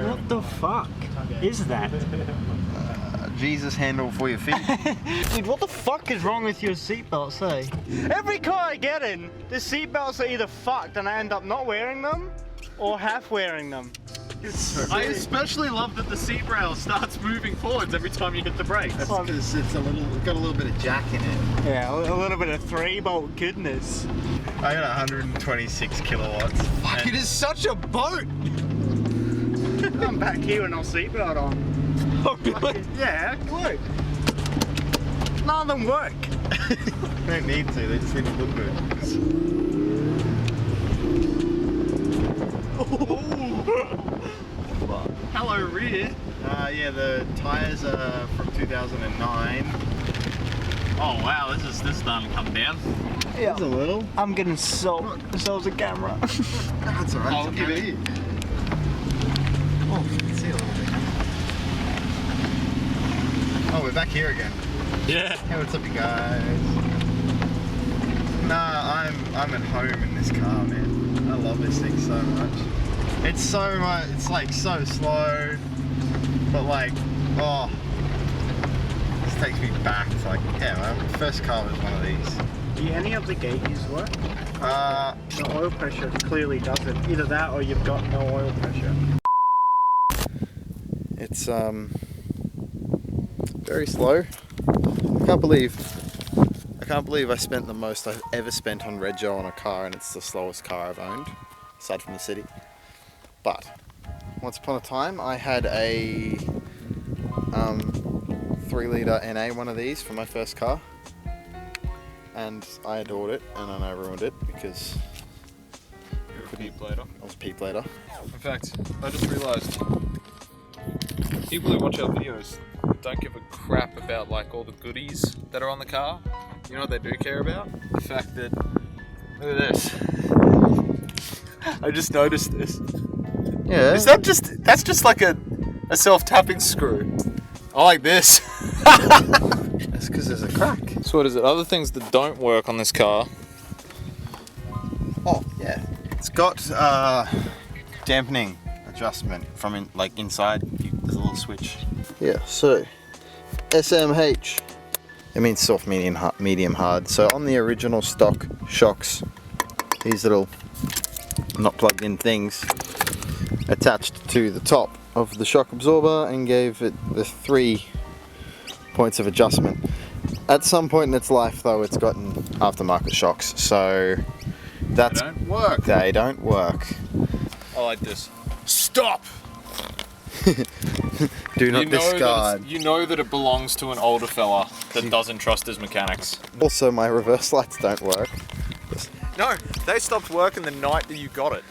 What the fuck is that? Jesus handle for your feet. Dude, what the fuck is wrong with your seatbelts, eh? Every car I get in, the seatbelts are either fucked and I end up not wearing them, or half wearing them. I especially love that the seat rail starts moving forwards every time you hit the brakes. That's because it's got a little bit of jack in it. Yeah, a little bit of 3-bolt goodness. I got 126 kilowatts. Fuck, it is such a boat! I'm back here with no seatbelt on. Oh, really? Yeah, look. None of them work. They don't need to, they just need to look good. Hello, rear. Yeah, the tyres are from 2009. Oh wow, this is starting to come down. Yeah. Just a little. I'm getting soaked. So's a camera. That's alright. I'll give it. Oh, you can see a little bit. Oh, we're back here again. Yeah. Hey, what's up, you guys? Nah, I'm at home in this car, man. I love this thing so much. It's so much. It's like so slow, but like, oh, this takes me back to like, yeah, my first car was one of these. Do any of the gauges work? Uh, The oil pressure clearly doesn't. Either that or you've got no oil pressure. it's very slow. I can't believe I spent the most I've ever spent on Rego on a car, and it's the slowest car I've owned, aside from the city. But once upon a time, I had a 3-litre NA one of these for my first car, and I adored it, and then I ruined it because You're a peep later. I was peep later. In fact, I just realised people who watch our videos don't give a crap about like all the goodies that are on the car. You know what they do care about? The fact that, look at this. I just noticed this. Yeah. Is that that's just like a self-tapping screw. I like this. That's because there's a crack. So what is it? Other things that don't work on this car. Oh yeah, it's got dampening adjustment from inside. There's a little switch. Yeah, so SMH. It means soft, medium, hard. So on the original stock shocks, these little not plugged in things attached to the top of the shock absorber and gave it the 3 points of adjustment. At some point in its life though, it's gotten aftermarket shocks, so that's they don't work. I like this. Stop! Do not discard. You know that it belongs to an older fella that doesn't trust his mechanics. Also, my reverse lights don't work. No, they stopped working the night that you got it.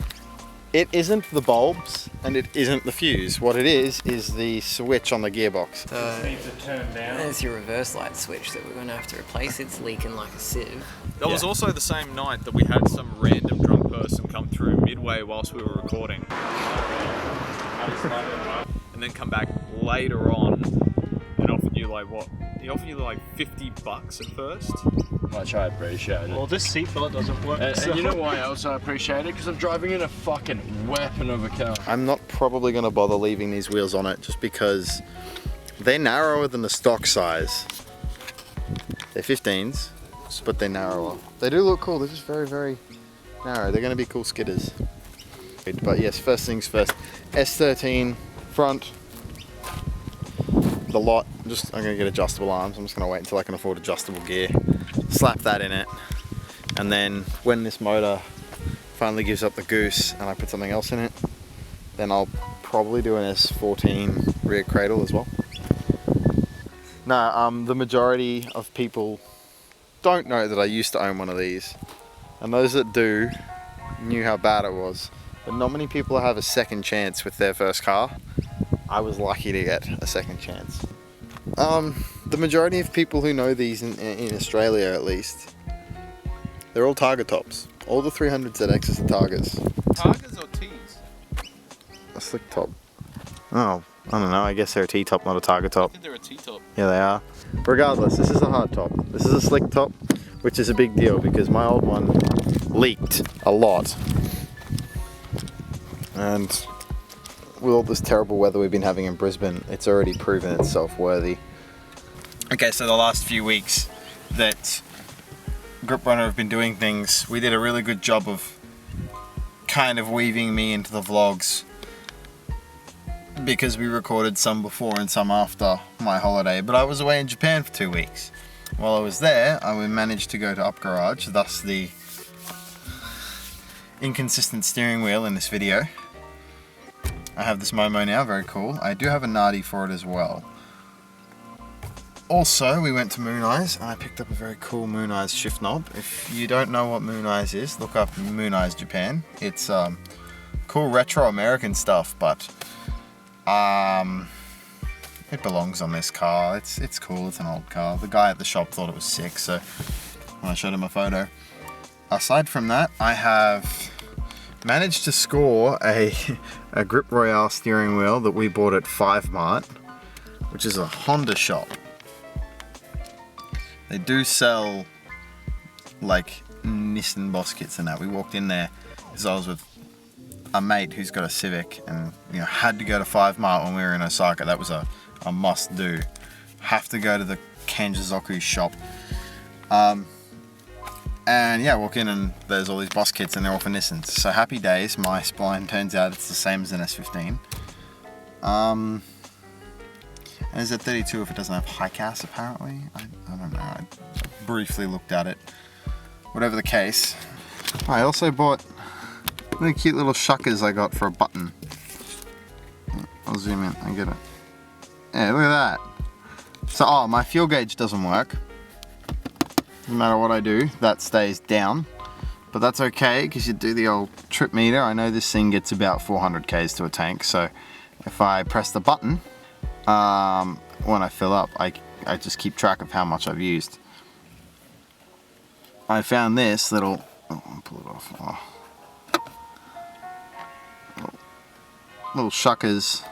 It isn't the bulbs and it isn't the fuse. What it is the switch on the gearbox. Needs to turn down. There's your reverse light switch that we're going to have to replace. It's leaking like a sieve. That was also the same night that we had some random drunk person come through midway whilst we were recording. And then come back later on and offered you like what? He offered you like $50 at first. Much I appreciate it. Well, this seatbelt doesn't work. And you know why else I appreciate it? Because I'm driving in a fucking weapon of a car. I'm not probably going to bother leaving these wheels on it just because they're narrower than the stock size. They're 15s, but they're narrower. They do look cool. They're just very, very narrow. They're going to be cool skidders. But yes, first things first. S13 front. The lot. I'm going to get adjustable arms. I'm just going to wait until I can afford adjustable gear. Slap that in it. And then when this motor finally gives up the goose and I put something else in it, then I'll probably do an S14 rear cradle as well. No, the majority of people don't know that I used to own one of these. And those that do knew how bad it was. But not many people have a second chance with their first car. I was lucky to get a second chance. The majority of people who know these in Australia at least, they're all Targa tops. All the 300ZXs are Targas. Targas or T's? A slick top. Oh, I don't know, I guess they're a T-top, not a Targa I top. think they're a T-top. Yeah, they are. Regardless, this is a hard top. This is a slick top, which is a big deal because my old one leaked a lot. And with all this terrible weather we've been having in Brisbane, it's already proven itself worthy. Okay, so the last few weeks that Grip Runner have been doing things, we did a really good job of kind of weaving me into the vlogs because we recorded some before and some after my holiday, but I was away in Japan for 2 weeks. While I was there, I managed to go to Up Garage, thus the inconsistent steering wheel in this video. I have this Momo now, very cool. I do have a Nardi for it as well. Also, we went to Moon Eyes and I picked up a very cool Moon Eyes shift knob. If you don't know what Moon Eyes is, look up Moon Eyes Japan. It's cool retro American stuff, but it belongs on this car. It's cool, it's an old car. The guy at the shop thought it was sick, so when I showed him a photo. Aside from that, I have managed to score a Grip Royale steering wheel that we bought at 5 Mart, which is a Honda shop. They do sell like Nissan boss kits and that. We walked in there because I was with a mate who's got a Civic and had to go to 5 Mart when we were in Osaka. That was a must do. Have to go to the Kanjizoku shop. And yeah, walk in and there's all these boss kits and they're all for Nissans. So happy days, my spline turns out it's the same as an S15. And is it 32 if it doesn't have high CAS apparently? I don't know, I briefly looked at it. Whatever the case. I also bought really cute little shuckers I got for a button. I'll zoom in and get it. Yeah, look at that. So, my fuel gauge doesn't work. No matter what I do, that stays down. But that's okay, because you do the old trip meter. I know this thing gets about 400 Ks to a tank, so if I press the button, when I fill up, I just keep track of how much I've used. I found this little, I'll pull it off. Little shuckers,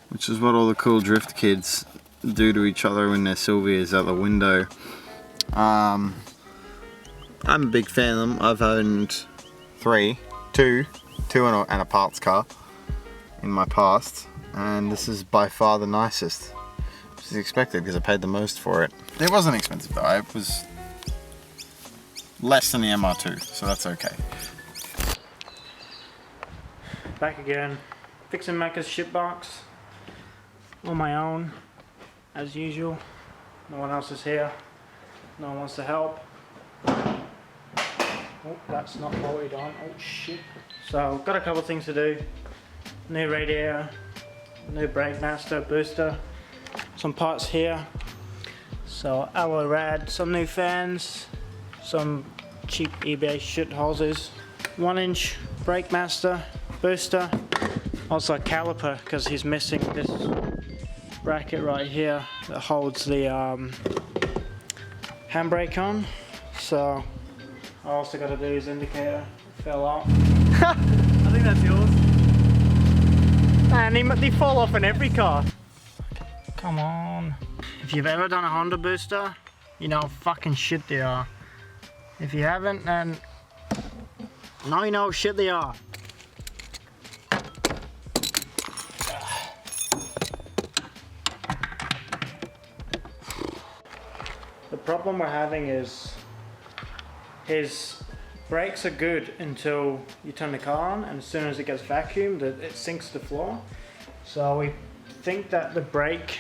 which is what all the cool drift kids do to each other when their Silvia's out the window. I'm a big fan of them. I've owned two and a parts car in my past, and this is by far the nicest, which is expected because I paid the most for it. It wasn't expensive though, it was less than the MR2, so that's okay. Back again, fixing Macca's shitbox on my own, as usual. No one else is here, no one wants to help. Oh, that's not bolted on, oh shit. So, got a couple things to do. New radiator, new brake master, booster, some parts here. So, alloy rad, some new fans, some cheap eBay shit hoses, 1-inch brake master, booster, also a caliper because he's missing this bracket right here that holds the handbrake on. So I also got to do his indicator, it fell off. I think that's yours. Man, they fall off in every car. Come on. If you've ever done a Honda booster, you know how fucking shit they are. If you haven't, then now you know how shit they are. The problem we're having is his brakes are good until you turn the car on, and as soon as it gets vacuumed, it sinks to the floor. So we think that the brake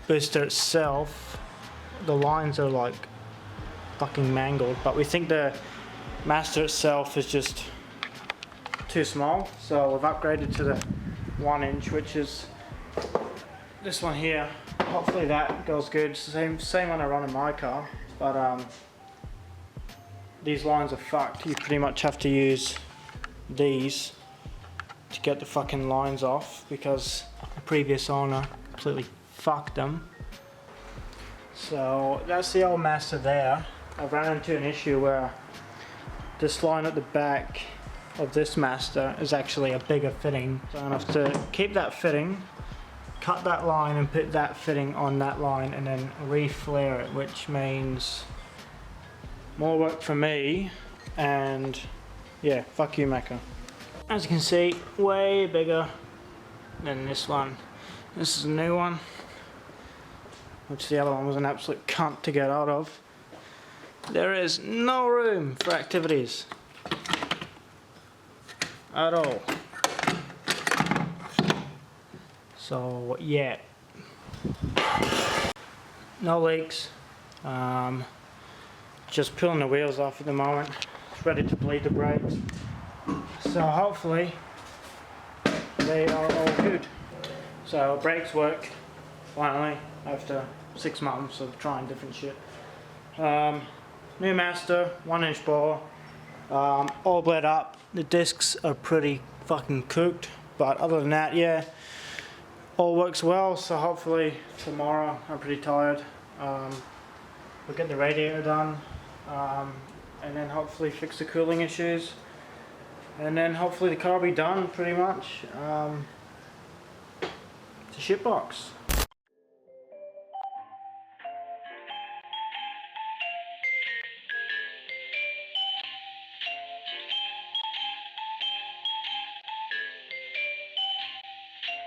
booster itself, the lines are like fucking mangled, but we think the master itself is just too small. So we've upgraded to the 1-inch, which is this one here. Hopefully that goes good. Same one I run in my car, but these lines are fucked. You pretty much have to use these to get the fucking lines off because the previous owner completely fucked them. So that's the old master there. I've run into an issue where this line at the back of this master is actually a bigger fitting. So I'm gonna have to keep that fitting, cut that line and put that fitting on that line and then re-flare it, which means more work for me, and yeah, fuck you, Macca. as you can see, way bigger than this one. This is a new one, which the other one was an absolute cunt to get out of. There is no room for activities at all. So yeah, no leaks. Just pulling the wheels off at the moment. It's ready to bleed the brakes. So hopefully they are all good. So brakes work finally after 6 months of trying different shit. New master, 1-inch bore, all bled up. The discs are pretty fucking cooked, but other than that, yeah, all works well. So hopefully tomorrow, I'm pretty tired, we'll get the radiator done, and then hopefully fix the cooling issues, and then hopefully the car will be done pretty much. It's a shitbox.